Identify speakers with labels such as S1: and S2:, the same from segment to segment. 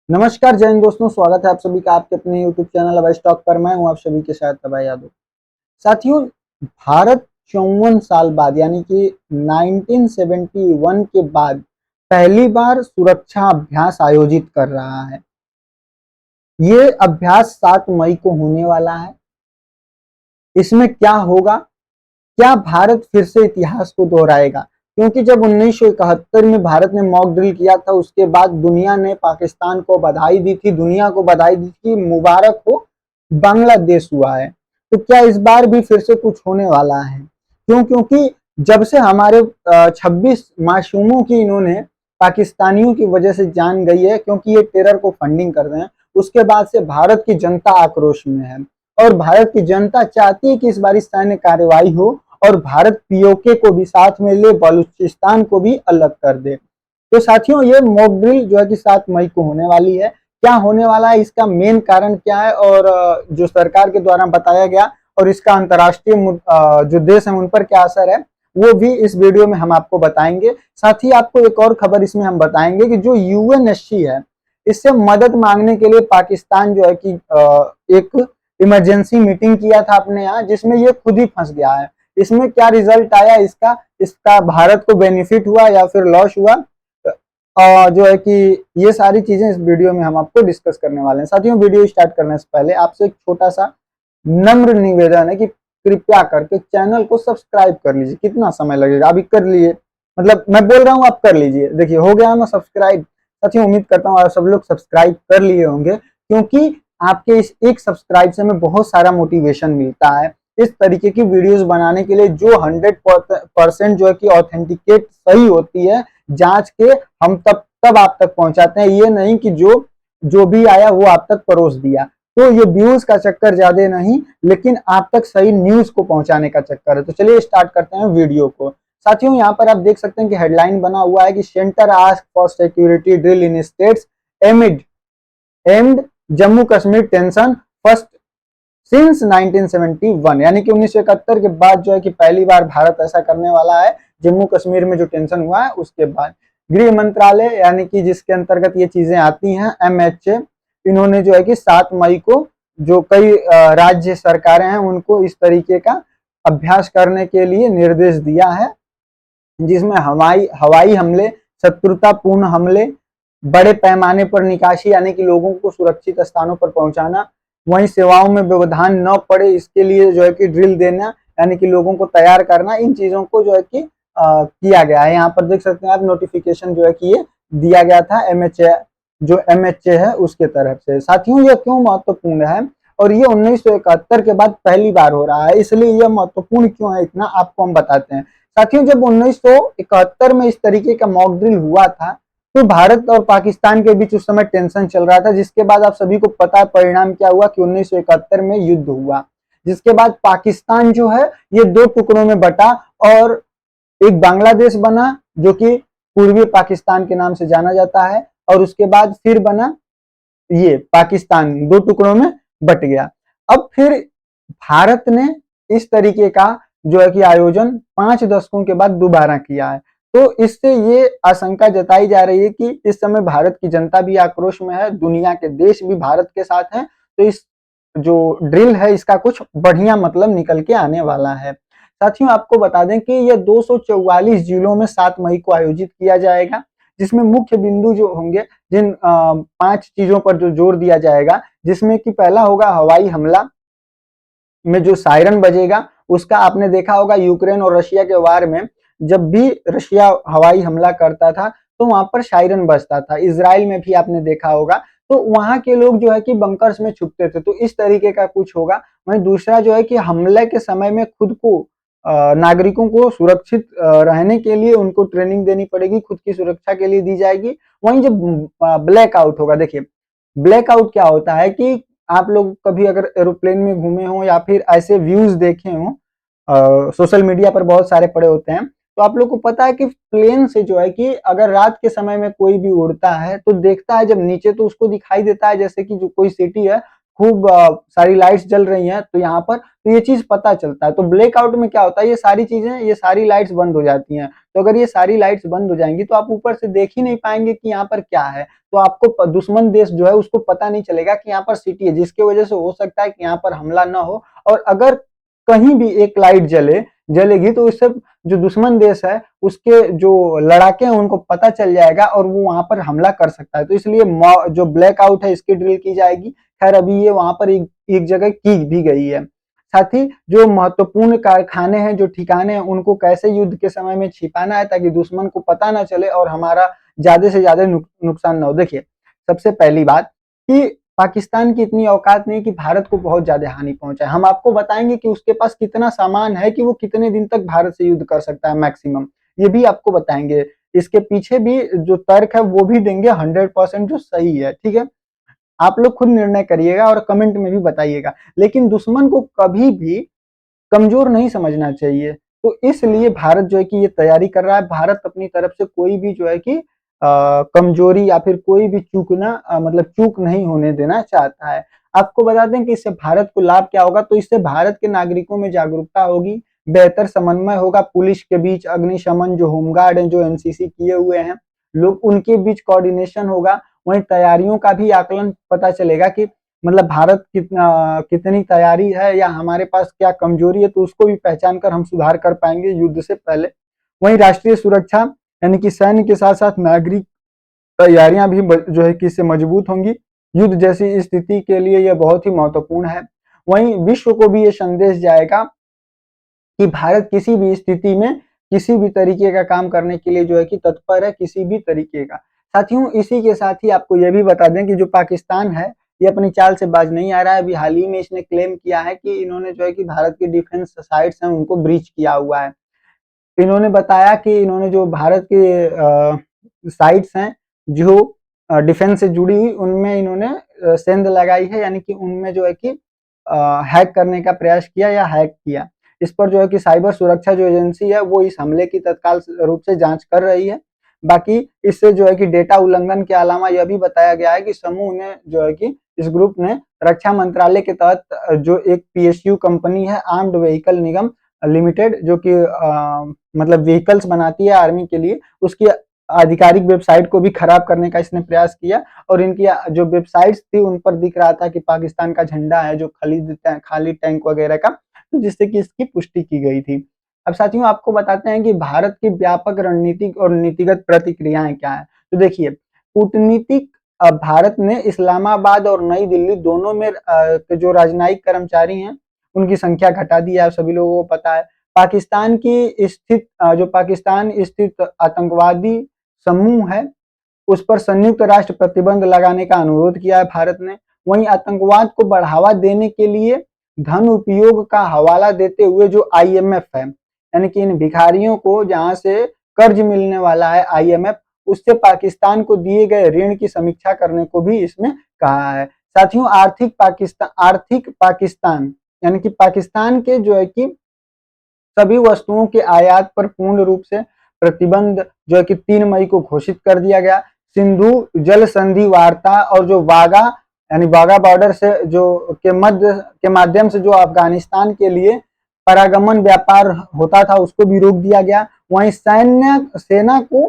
S1: नमस्कार जय हिंद दोस्तों, स्वागत है आप सभी का आपके अपने YouTube चैनल अभाई स्टॉक पर। मैं हूं आप सभी के साथ अभाई यादव। साथियों, भारत 54 साल बाद यानी कि 1971 के बाद पहली बार सुरक्षा अभ्यास आयोजित कर रहा है। ये अभ्यास 7 मई को होने वाला है। इसमें क्या होगा? क्या भारत फिर से इतिहास को दोहराएगा? क्योंकि जब 1971 में भारत ने मॉक ड्रिल किया था, उसके बाद दुनिया ने पाकिस्तान को बधाई दी थी, दुनिया को बधाई दी थी, मुबारक हो बांग्लादेश हुआ है। तो क्या इस बार भी फिर से कुछ होने वाला है? क्योंकि जब से हमारे 26 मासूमों की इन्होंने पाकिस्तानियों की वजह से जान गई है, क्योंकि ये टेरर को फंडिंग कर रहे हैं, उसके बाद से भारत की जनता आक्रोश में है और भारत की जनता चाहती है कि इस बार सैन्य कार्रवाई हो और भारत पीओके को भी साथ में ले, बलूचिस्तान को भी अलग कर दे। तो साथियों, ये मॉक ड्रिल जो है कि 7 मई को होने वाली है। क्या होने वाला है, इसका मेन कारण क्या है और जो सरकार के द्वारा बताया गया और इसका अंतर्राष्ट्रीय जो देश है उन पर क्या असर है, वो भी इस वीडियो में हम आपको बताएंगे। साथ ही आपको एक और खबर इसमें हम बताएंगे कि जो यूएनएससी है, इससे मदद मांगने के लिए पाकिस्तान जो है कि एक इमरजेंसी मीटिंग किया था अपने यहाँ, जिसमें ये खुद ही फंस गया है। इसमें क्या रिजल्ट आया, इसका भारत को बेनिफिट हुआ या फिर लॉस हुआ, जो है कि ये सारी चीजें इस वीडियो में हम आपको डिस्कस करने वाले हैं। साथियों, वीडियो स्टार्ट करने से पहले आपसे एक छोटा सा नम्र निवेदन है कि कृपया करके चैनल को सब्सक्राइब कर लीजिए। कितना समय लगेगा, अभी कर लिए, मतलब मैं बोल रहा हूँ आप कर लीजिए। देखिए हो गया ना सब्सक्राइब। साथियों, उम्मीद करता हूँ आप सब लोग सब्सक्राइब कर लिए होंगे, क्योंकि आपके इस एक सब्सक्राइब से हमें बहुत सारा मोटिवेशन मिलता है इस तरीके की वीडियोस बनाने के लिए, जो 100% जो है कि ऑथेंटिकेट सही होती है, जांच के हम तब आप तक पहुंचाते हैं। ये नहीं कि जो भी आया वो आप तक परोस दिया। तो ये व्यूज का चक्कर ज्यादा नहीं, लेकिन आप तक सही न्यूज को पहुंचाने का चक्कर है। तो चलिए स्टार्ट करते हैं वीडियो को। साथियों, यहाँ पर आप देख सकते हैं कि हेडलाइन बना हुआ है कि centre ask for security drill in states एमिड and Jammu Kashmir tension first since 1971, यानी कि 1971 के बाद जो है कि पहली बार भारत ऐसा करने वाला है। जम्मू कश्मीर में जो टेंशन हुआ है उसके बाद गृह मंत्रालय, यानी कि जिसके अंतर्गत ये चीजें आती हैं, एमएचए, इन्होंने जो है कि 7 मई को जो कई राज्य सरकारें हैं उनको इस तरीके का अभ्यास करने के लिए निर्देश दिया है, जिसमें हवाई हमले, शत्रुतापूर्ण हमले, बड़े पैमाने पर निकासी यानी कि लोगों को सुरक्षित स्थानों पर पहुंचाना, वहीं सेवाओं में व्यवधान न पड़े इसके लिए जो है कि ड्रिल देना, यानी कि लोगों को तैयार करना, इन चीजों को जो है कि किया गया है। यहाँ पर देख सकते हैं आप, नोटिफिकेशन जो है कि ये दिया गया था एमएचए है उसके तरफ से। साथियों, ये क्यों महत्वपूर्ण है और ये 1971 के बाद पहली बार हो रहा है, इसलिए यह महत्वपूर्ण क्यों है इतना आपको हम बताते हैं। साथियों, जब 1971 में इस तरीके का मॉक ड्रिल हुआ था, तो भारत और पाकिस्तान के बीच उस समय टेंशन चल रहा था, जिसके बाद आप सभी को पता है परिणाम क्या हुआ कि 1971 में युद्ध हुआ, जिसके बाद पाकिस्तान जो है ये 2 टुकड़ों में बटा और एक बांग्लादेश बना, जो कि पूर्वी पाकिस्तान के नाम से जाना जाता है, और उसके बाद फिर बना ये पाकिस्तान, 2 टुकड़ों में बट गया। अब फिर भारत ने इस तरीके का जो है कि आयोजन 5 दशकों के बाद दोबारा किया है। तो इससे ये आशंका जताई जा रही है कि इस समय भारत की जनता भी आक्रोश में है, दुनिया के देश भी भारत के साथ हैं, तो इस जो ड्रिल है इसका कुछ बढ़िया मतलब निकल के आने वाला है। साथियों, आपको बता दें कि यह 244 जिलों में 7 मई को आयोजित किया जाएगा, जिसमें मुख्य बिंदु जो होंगे, जिन 5 चीजों पर जो जोर दिया जाएगा, जिसमें कि पहला होगा हवाई हमला में जो सायरन बजेगा। उसका आपने देखा होगा यूक्रेन और रशिया के वार में, जब भी रशिया हवाई हमला करता था तो वहां पर सायरन बजता था। इजराइल में भी आपने देखा होगा, तो वहां के लोग जो है कि बंकर्स में छुपते थे, तो इस तरीके का कुछ होगा। वहीं दूसरा जो है कि हमले के समय में खुद को नागरिकों को सुरक्षित रहने के लिए उनको ट्रेनिंग देनी पड़ेगी, खुद की सुरक्षा के लिए दी जाएगी। वहीं जब ब्लैकआउट होगा, देखिए ब्लैकआउट क्या होता है कि आप लोग कभी अगर एरोप्लेन में घूमे हो या फिर ऐसे व्यूज देखे हो, सोशल मीडिया पर बहुत सारे पड़े होते हैं, तो आप लोग को पता है कि प्लेन से जो है कि अगर रात के समय में कोई भी उड़ता है तो देखता है जब नीचे तो उसको दिखाई देता है जैसे कि जो कोई सिटी है खूब सारी लाइट्स जल रही हैं तो यहाँ पर तो ये चीज पता चलता है। तो ब्लैकआउट में क्या होता है, ये सारी चीजें, ये सारी लाइट्स बंद हो जाती हैं। तो अगर ये सारी लाइट्स बंद हो जाएंगी तो आप ऊपर से देख ही नहीं पाएंगे कि यहाँ पर क्या है। तो आपको दुश्मन देश जो है उसको पता नहीं चलेगा कि यहाँ पर सिटी है, जिसकी वजह से हो सकता है कि यहाँ पर हमला ना हो। और अगर कहीं भी एक लाइट जलेगी तो इससे जो दुश्मन देश है उसके जो लड़ाके हैं उनको पता चल जाएगा और वो वहां पर हमला कर सकता है। तो इसलिए जो ब्लैकआउट है इसकी ड्रिल की जाएगी। खैर अभी ये वहां पर एक जगह की भी गई है। साथ ही जो महत्वपूर्ण कारखाने हैं, जो ठिकाने हैं, उनको कैसे युद्ध के समय में छिपाना है ताकि दुश्मन को पता ना चले और हमारा ज्यादा से ज्यादा नुकसान ना हो। देखिए, सबसे पहली बात कि पाकिस्तान की इतनी औकात नहीं कि भारत को बहुत ज्यादा हानि पहुंचाए। हम आपको बताएंगे कि उसके पास कितना सामान है कि वो कितने दिन तक भारत से युद्ध कर सकता है मैक्सिमम, ये भी आपको बताएंगे। इसके पीछे भी जो तर्क है वो भी देंगे 100% जो सही है। ठीक है, आप लोग खुद निर्णय करिएगा और कमेंट में भी बताइएगा। लेकिन दुश्मन को कभी भी कमजोर नहीं समझना चाहिए। तो इसलिए भारत जो है कि ये तैयारी कर रहा है। भारत अपनी तरफ से कोई भी जो है कि कमजोरी या फिर कोई भी मतलब चूक नहीं होने देना चाहता है। आपको बता दें कि इससे भारत को लाभ क्या होगा। तो इससे भारत के नागरिकों में जागरूकता होगी, बेहतर समन्वय होगा पुलिस के बीच, अग्निशमन जो होमगार्ड हैं, जो एनसीसी किए हुए हैं लोग, उनके बीच कोऑर्डिनेशन होगा। वहीं तैयारियों का भी आकलन पता चलेगा कि मतलब भारत कितनी तैयारी है या हमारे पास क्या कमजोरी है, तो उसको भी पहचान कर हम सुधार कर पाएंगे युद्ध से पहले। वहीं राष्ट्रीय सुरक्षा यानी कि सैन्य के साथ साथ नागरिक तैयारियां भी जो है कि इससे मजबूत होंगी। युद्ध जैसी स्थिति के लिए यह बहुत ही महत्वपूर्ण है। वहीं विश्व को भी ये संदेश जाएगा कि भारत किसी भी स्थिति में किसी भी तरीके का काम करने के लिए जो है कि तत्पर है, किसी भी तरीके का। साथियों, इसी के साथ ही आपको यह भी बता दें कि जो पाकिस्तान है ये अपनी चाल से बाज नहीं आ रहा है। अभी हाल ही में इसने क्लेम किया है कि इन्होंने जो है कि भारत के डिफेंस साइट्स हैं उनको ब्रीच किया हुआ है। इन्होंने बताया कि इन्होंने जो भारत के साइट्स हैं जो डिफेंस से जुड़ी हुई, उनमें इन्होंने सेंध लगाई है, यानी कि उनमें जो है कि हैक करने का प्रयास किया या हैक किया। इस पर जो है कि साइबर सुरक्षा जो एजेंसी है वो इस हमले की तत्काल रूप से जांच कर रही है। बाकी इससे जो है कि डेटा उल्लंघन के अलावा यह भी बताया गया है कि समूह ने जो है कि इस ग्रुप ने रक्षा मंत्रालय के तहत जो एक पीएसयू कंपनी है, आर्म्ड व्हीकल निगम लिमिटेड, जो कि मतलब व्हीकल्स बनाती है आर्मी के लिए, उसकी आधिकारिक वेबसाइट को भी खराब करने का इसने प्रयास किया। और इनकी जो वेबसाइट्स थी उन पर दिख रहा था कि पाकिस्तान का झंडा है जो खाली टैंक वगैरह का, जिससे कि इसकी पुष्टि की गई थी। अब साथियों, आपको बताते हैं कि भारत की व्यापक रणनीतिक और नीतिगत प्रतिक्रियाएं क्या है। तो देखिए, कूटनीतिक भारत ने इस्लामाबाद और नई दिल्ली दोनों में जो राजनयिक कर्मचारी हैं उनकी संख्या घटा दी है, आप सभी लोगों को पता है। पाकिस्तान की स्थित जो पाकिस्तान स्थित आतंकवादी समूह है उस पर संयुक्त राष्ट्र प्रतिबंध लगाने का अनुरोध किया है भारत ने। वहीं आतंकवाद को बढ़ावा देने के लिए धन उपयोग का हवाला देते हुए जो आईएमएफ है, यानी कि इन भिखारियों को जहां से कर्ज मिलने वाला है आईएमएफ, उससे पाकिस्तान को दिए गए ऋण की समीक्षा करने को भी इसमें कहा है। साथियों, आर्थिक पाकिस्तान यानी कि पाकिस्तान के जो है कि सभी वस्तुओं के आयात पर पूर्ण रूप से प्रतिबंध जो है कि 3 मई को घोषित कर दिया गया। सिंधु जल संधि वार्ता और जो वाघा यानी वाघा बॉर्डर से जो के माध्यम से जो अफगानिस्तान के लिए परागमन व्यापार होता था उसको भी रोक दिया गया। वहीं सेना को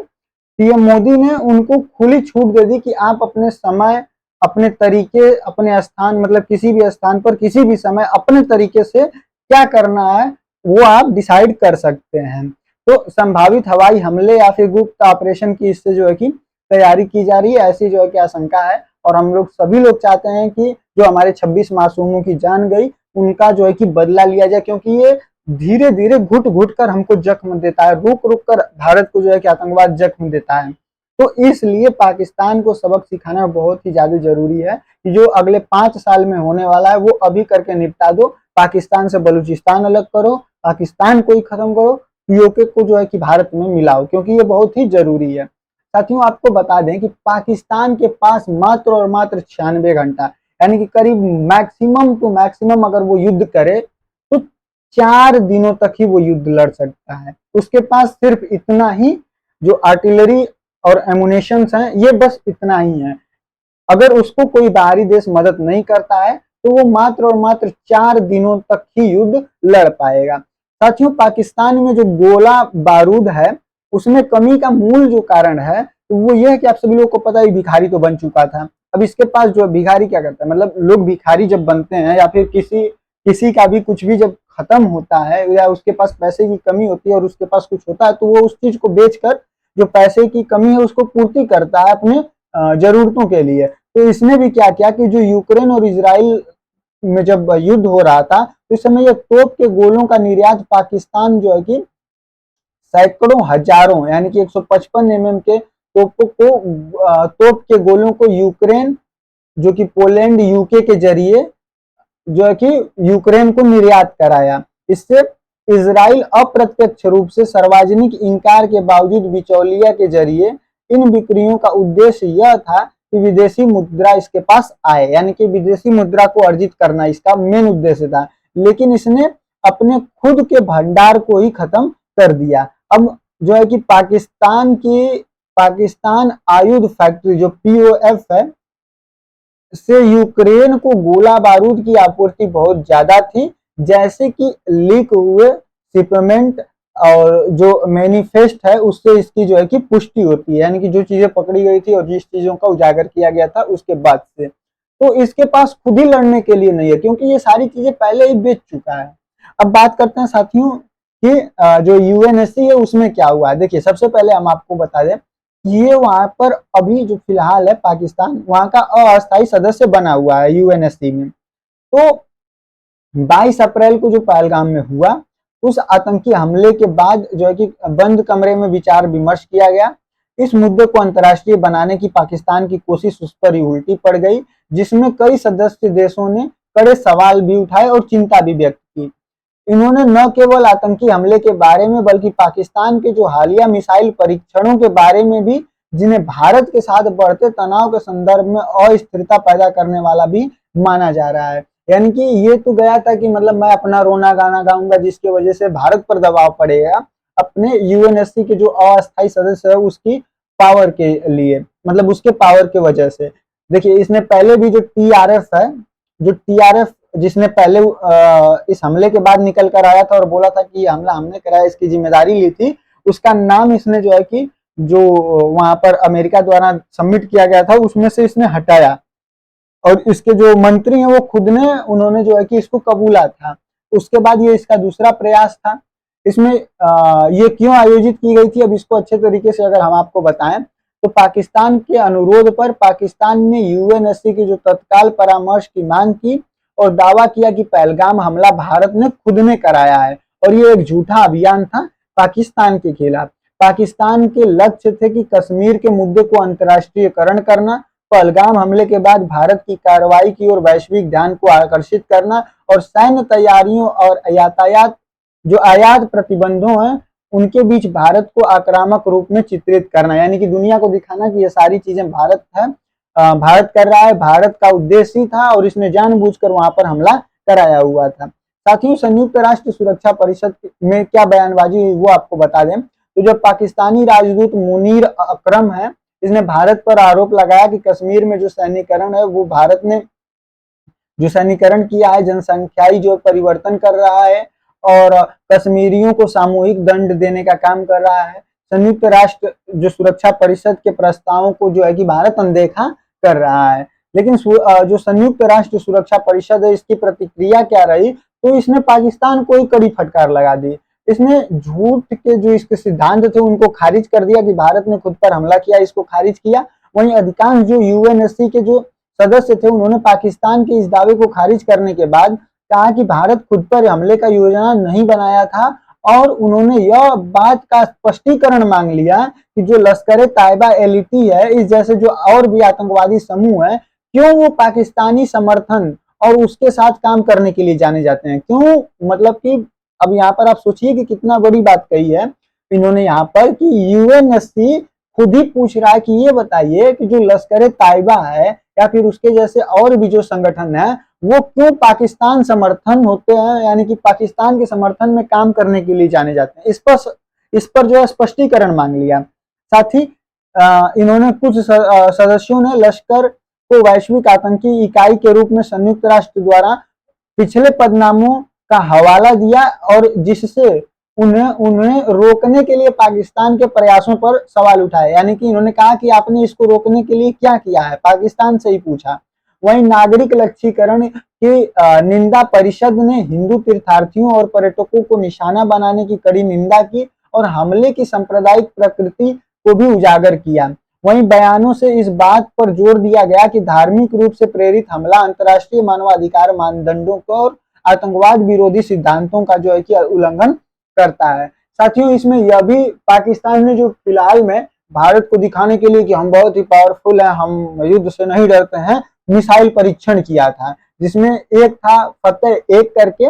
S1: पीएम मोदी ने उनको खुली छूट दे दी कि आप अपने समय, अपने तरीके, अपने स्थान, मतलब किसी भी स्थान पर किसी भी समय अपने तरीके से क्या करना है वो आप डिसाइड कर सकते हैं। तो संभावित हवाई हमले या फिर गुप्त ऑपरेशन की इससे जो है कि तैयारी की जा रही है, ऐसी जो है कि आशंका है। और हम लोग सभी लोग चाहते हैं कि जो हमारे 26 मासूमों की जान गई उनका जो है कि बदला लिया जाए, क्योंकि ये धीरे धीरे घुट घुट कर हमको जख्म देता है, रुक रुक कर भारत को जो है कि आतंकवाद जख्म देता है। तो इसलिए पाकिस्तान को सबक सिखाना बहुत ही ज्यादा जरूरी है कि जो अगले 5 साल में होने वाला है वो अभी करके निपटा दो। पाकिस्तान से बलूचिस्तान अलग करो, पाकिस्तान को ही खत्म करो, पीओके को जो है कि भारत में मिलाओ, क्योंकि ये बहुत ही जरूरी है। साथियों, आपको बता दें कि पाकिस्तान के पास मात्र और मात्र 96 घंटा यानी कि करीब मैक्सिमम टू मैक्सिमम अगर वो युद्ध करे तो 4 दिनों तक ही वो युद्ध लड़ सकता है। उसके पास सिर्फ इतना ही जो आर्टिलरी और एमुनेशंस हैं, ये बस इतना ही है। अगर उसको कोई बाहरी देश मदद नहीं करता है तो वो मात्र और मात्र 4 दिनों तक ही युद्ध लड़ पाएगा। साथियों, पाकिस्तान में जो गोला बारूद है उसमें कमी का मूल जो कारण है तो वो ये है कि आप सभी लोगों को पता है भिखारी तो बन चुका था। अब इसके पास जो भिखारी क्या करता है, मतलब लोग भिखारी जब बनते हैं या फिर किसी का भी कुछ भी जब खत्म होता है या उसके पास पैसे की कमी होती है और उसके पास कुछ होता है तो वो उस चीज को बेचकर जो पैसे की कमी है उसको पूर्ति करता है अपने जरूरतों के लिए। तो इसने भी क्या किया कि जो यूक्रेन और इजराइल में जब युद्ध हो रहा था तो इस समय ये तोप के गोलों का निर्यात पाकिस्तान जो है कि सैकड़ों हजारों यानी कि 155 के तोप के गोलों को यूक्रेन जो कि पोलैंड यूके के जरिए जो है कि यूक्रेन को निर्यात कराया। इससे इजराइल अप्रत्यक्ष रूप से सार्वजनिक इंकार के बावजूद बिचौलिया के जरिए इन बिक्रियों का उद्देश्य यह था कि विदेशी मुद्रा इसके पास आए, यानी कि विदेशी मुद्रा को अर्जित करना इसका मेन उद्देश्य था। लेकिन इसने अपने खुद के भंडार को ही खत्म कर दिया। अब जो है कि पाकिस्तान आयुध फैक्ट्री जो पीओएफ है से यूक्रेन को गोला बारूद की आपूर्ति बहुत ज्यादा थी, जैसे कि लीक हुए शिपमेंट और जो मैनिफेस्ट है उससे इसकी जो है कि पुष्टि होती है, यानी कि जो चीजें पकड़ी गई थी और जिस चीजों का उजागर किया गया था उसके बाद से। तो इसके पास खुद ही लड़ने के लिए नहीं है क्योंकि ये सारी चीजें पहले ही बेच चुका है। अब बात करते हैं साथियों कि जो यूएनएससी है उसमें क्या हुआ है। देखिए, सबसे पहले हम आपको बता दें ये वहां पर अभी जो फिलहाल है पाकिस्तान वहां का अस्थायी सदस्य बना हुआ है यूएनएससी में। तो 22 अप्रैल को जो पहलगाम में हुआ उस आतंकी हमले के बाद जो है कि बंद कमरे में विचार विमर्श किया गया। इस मुद्दे को अंतर्राष्ट्रीय बनाने की पाकिस्तान की कोशिश उस पर ही उल्टी पड़ गई, जिसमें कई सदस्य देशों ने कड़े सवाल भी उठाए और चिंता भी व्यक्त की। इन्होंने न केवल आतंकी हमले के बारे में बल्कि पाकिस्तान के जो हालिया मिसाइल परीक्षणों के बारे में भी, जिन्हें भारत के साथ बढ़ते तनाव के संदर्भ में अस्थिरता पैदा करने वाला भी माना जा रहा है। यानी कि ये तो गया था कि मतलब मैं अपना रोना गाना गाऊंगा जिसकी वजह से भारत पर दबाव पड़ेगा अपने यूएनएससी के जो अस्थायी सदस्य है उसकी पावर के लिए, मतलब उसके पावर के वजह से। देखिए, इसने पहले भी जो टीआरएफ है, जो टीआरएफ जिसने पहले इस हमले के बाद निकल कर आया था और बोला था कि हमला हमने कराया, इसकी जिम्मेदारी ली थी, उसका नाम इसने जो है कि जो वहां पर अमेरिका द्वारा सबमिट किया गया था उसमें से इसने हटाया और इसके जो मंत्री हैं वो खुद ने उन्होंने जो है कि इसको कबूला था। उसके बाद ये इसका दूसरा प्रयास था। इसमें ये क्यों आयोजित की गई थी, अब इसको अच्छे तरीके से अगर हम आपको बताएं तो पाकिस्तान के अनुरोध पर पाकिस्तान ने यूएनएससी की जो तत्काल परामर्श की मांग की और दावा किया कि पहलगाम हमला भारत ने खुद ने कराया है और ये एक झूठा अभियान था पाकिस्तान के खिलाफ। पाकिस्तान के लक्ष्य थे कि कश्मीर के मुद्दे को अंतर्राष्ट्रीयकरण करना, पहलगाम हमले के बाद भारत की कार्रवाई की ओर वैश्विक ध्यान को आकर्षित करना और सैन्य तैयारियों और यातायात जो आयात प्रतिबंधों हैं उनके बीच भारत को आक्रामक रूप में चित्रित करना, यानी कि दुनिया को दिखाना कि ये सारी चीजें भारत है, भारत कर रहा है, भारत का उद्देश्य ही था और इसने जानबूझकर वहां पर हमला कराया हुआ था। साथियों, संयुक्त राष्ट्र सुरक्षा परिषद में क्या बयानबाजी हुई वो आपको बता दें तो जब पाकिस्तानी राजदूत मुनीर अकरम है, इसने भारत पर आरोप लगाया कि कश्मीर में जो सैन्यकरण है वो भारत ने जो सैन्यकरण किया है जनसंख्याई जो परिवर्तन कर रहा है और कश्मीरियों को सामूहिक दंड देने का काम कर रहा है। संयुक्त राष्ट्र जो सुरक्षा परिषद के प्रस्तावों को जो है कि भारत अनदेखा कर रहा है। लेकिन जो संयुक्त राष्ट्र सुरक्षा परिषद है इसकी प्रतिक्रिया क्या रही, तो इसने पाकिस्तान को ही कड़ी फटकार लगा दी। इसने झूठ के जो इसके सिद्धांत थे उनको खारिज कर दिया कि भारत ने खुद पर हमला किया, इसको खारिज किया। वहीं अधिकांश जो यूएनएससी के जो सदस्य थे उन्होंने पाकिस्तान के इस दावे को खारिज करने के बाद कहा कि भारत खुद पर हमले का योजना नहीं बनाया था और उन्होंने यह बात का स्पष्टीकरण मांग लिया कि जो लश्कर तैयबा एलटी है, इस जैसे जो और भी आतंकवादी समूह है, क्यों वो पाकिस्तानी समर्थन और उसके साथ काम करने के लिए जाने जाते हैं, क्यों, मतलब कि अब यहाँ पर आप सोचिए कि कितना बड़ी बात कही है इन्होंने यहाँ पर कि यूएनएससी खुद ही पूछ रहा है कि ये बताइए कि जो लश्कर तैयबा है या फिर उसके जैसे और भी जो संगठन है वो क्यों पाकिस्तान समर्थन होते हैं, यानी कि पाकिस्तान के समर्थन में काम करने के लिए जाने जाते हैं। इस पर जो है स्पष्टीकरण मांग लिया। साथ ही इन्होंने कुछ सदस्यों ने लश्कर को वैश्विक आतंकी इकाई के रूप में संयुक्त राष्ट्र द्वारा पिछले पदनामों का हवाला दिया और जिससे उन्हें उन्हें रोकने के लिए पाकिस्तान के प्रयासों पर सवाल उठाए। यानी कि इन्होंने कहा कि आपने इसको रोकने के लिए क्या किया है, पाकिस्तान से ही पूछा। वहीं नागरिक लक्ष्यीकरण की निंदा परिषद ने हिंदू तीर्थार्थियों और पर्यटकों को निशाना बनाने की कड़ी निंदा की और हमले की सांप्रदायिक प्रकृति को भी उजागर किया। वहीं बयानों से इस बात पर जोर दिया गया कि धार्मिक रूप से प्रेरित हमला अंतर्राष्ट्रीय मानवाधिकार मानदंडों को और आतंकवाद विरोधी सिद्धांतों का जो है कि उल्लंघन करता है। साथियों, इसमें यह भी पाकिस्तान ने जो फिलहाल में भारत को दिखाने के लिए कि हम बहुत ही पावरफुल हैं, हम युद्ध से नहीं डरते हैं, मिसाइल परीक्षण किया था, जिसमें एक था फतेह एक करके,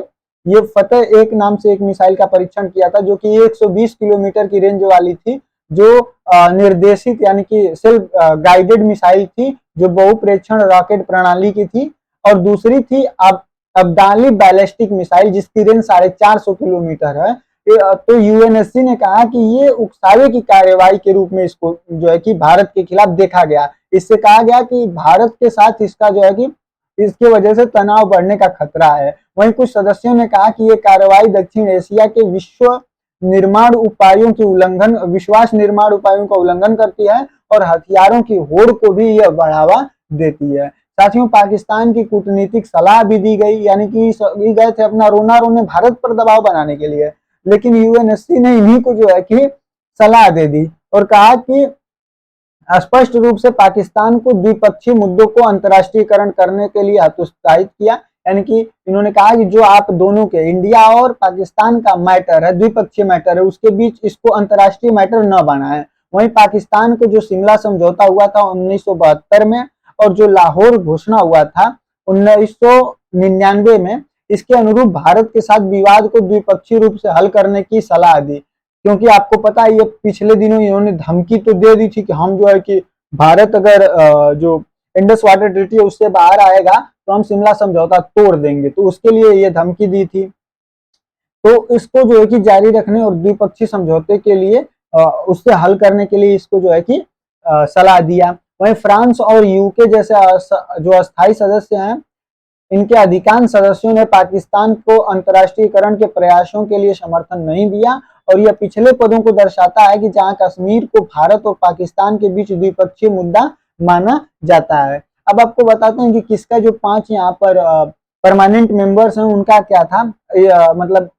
S1: ये फतेह एक नाम से एक मिसाइल का परीक्षण किया था जो कि 120 किलोमीटर की रेंज वाली थी, जो निर्देशित यानी कि सेल्फ गाइडेड मिसाइल थी, जो बहुप्रेक्षण रॉकेट प्रणाली की थी। और दूसरी थी अब्दाली बैलिस्टिक मिसाइल जिसकी रेंज 450 किलोमीटर है। तो यूएनएससी ने कहा कि ये उकसावे की कार्यवाही के रूप में इसको जो है कि भारत के खिलाफ देखा गया। इससे कहा गया कि भारत के साथ इसका जो है कि इसकी वजह से तनाव बढ़ने का खतरा है। वहीं कुछ सदस्यों ने कहा कि ये कार्रवाई दक्षिण एशिया के विश्वास निर्माण उपायों का उल्लंघन करती है और हथियारों की होड़ को भी यह बढ़ावा देती है। साथियों, पाकिस्तान की कूटनीतिक सलाह भी दी गई, यानी कि गए थे अपना रोना रोने भारत पर दबाव बनाने के लिए, लेकिन यूएनएससी ने इन्हीं को जो है कि सलाह दे दी और कहा कि स्पष्ट रूप से पाकिस्तान को द्विपक्षीय मुद्दों को अंतर्राष्ट्रीयकरण करने के लिए हतोत्साहित किया। यानी कि इन्होंने कहा कि जो आप दोनों के इंडिया और पाकिस्तान का मैटर है, द्विपक्षीय मैटर है, उसके बीच इसको अंतर्राष्ट्रीय मैटर न बनाएं। वहीं पाकिस्तान को जो शिमला समझौता हुआ था 1972 में और जो लाहौर घोषणा हुआ था 1999 में, इसके अनुरूप भारत के साथ विवाद को द्विपक्षीय रूप से हल करने की सलाह दी। क्योंकि आपको पता है ये पिछले दिनों इन्होंने धमकी तो दे दी थी कि हम जो है कि भारत अगर जो इंडस वाटर ट्रीटी है उससे बाहर आएगा तो हम शिमला समझौता तोड़ देंगे, तो उसके लिए ये धमकी दी थी। तो इसको जो है कि जारी रखने और द्विपक्षीय समझौते के लिए उससे हल करने के लिए इसको जो है कि सलाह दिया। वहीं फ्रांस और यूके जैसे जो अस्थायी सदस्य हैं, इनके अधिकांश सदस्यों ने पाकिस्तान को अंतर्राष्ट्रीयकरण के प्रयासों के लिए समर्थन नहीं दिया और यह पिछले पदों को दर्शाता है कि जहां कश्मीर को भारत और पाकिस्तान के बीच द्विपक्षीय मुद्दा माना जाता है। अब आपको बताते हैं कि किसका जो 5 यहाँ पर परमानेंट मेंबर्स हैं उनका क्या था, मतलब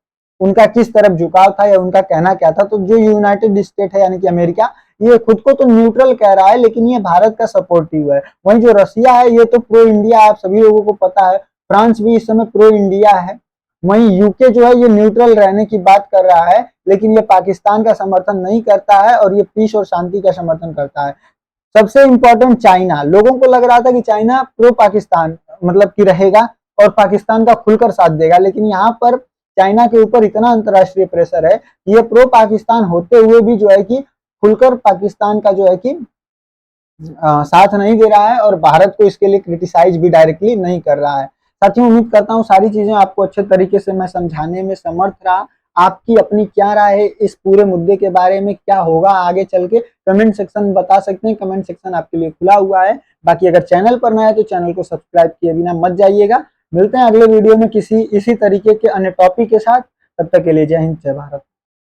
S1: उनका किस तरफ झुकाव था या उनका कहना क्या था। तो जो यूनाइटेड स्टेट है यानी कि अमेरिका, ये खुद को तो न्यूट्रल कह रहा है लेकिन ये भारत का सपोर्टिव है। वहीं जो रसिया है ये तो प्रो इंडिया है, आप सभी लोगों को पता है। फ्रांस भी इस समय प्रो इंडिया है। वहीं यूके जो है ये न्यूट्रल रहने की बात कर रहा है, लेकिन ये पाकिस्तान का समर्थन नहीं करता है और ये पीस और शांति का समर्थन करता है। सबसे इंपॉर्टेंट चाइना, लोगों को लग रहा था कि चाइना प्रो पाकिस्तान मतलब कि रहेगा और पाकिस्तान का खुलकर साथ देगा, लेकिन यहाँ पर चाइना के ऊपर इतना अंतर्राष्ट्रीय प्रेशर है कि ये प्रो पाकिस्तान होते हुए भी जो है कि खुलकर पाकिस्तान का जो है कि साथ नहीं दे रहा है और भारत को इसके लिए क्रिटिसाइज भी डायरेक्टली नहीं कर रहा है। साथियों, उम्मीद करता हूँ सारी चीजें आपको अच्छे तरीके से मैं समझाने में समर्थ रहा। आपकी अपनी क्या राय है इस पूरे मुद्दे के बारे में, क्या होगा आगे चल के, कमेंट सेक्शन बता सकते हैं। कमेंट सेक्शन आपके लिए खुला हुआ है। बाकी अगर चैनल पर नया है तो चैनल को सब्सक्राइब किए बिना मत जाइएगा। मिलते हैं अगले वीडियो में किसी इसी तरीके के अन्य टॉपिक के साथ। तब तक के लिए जय हिंद, जय भारत।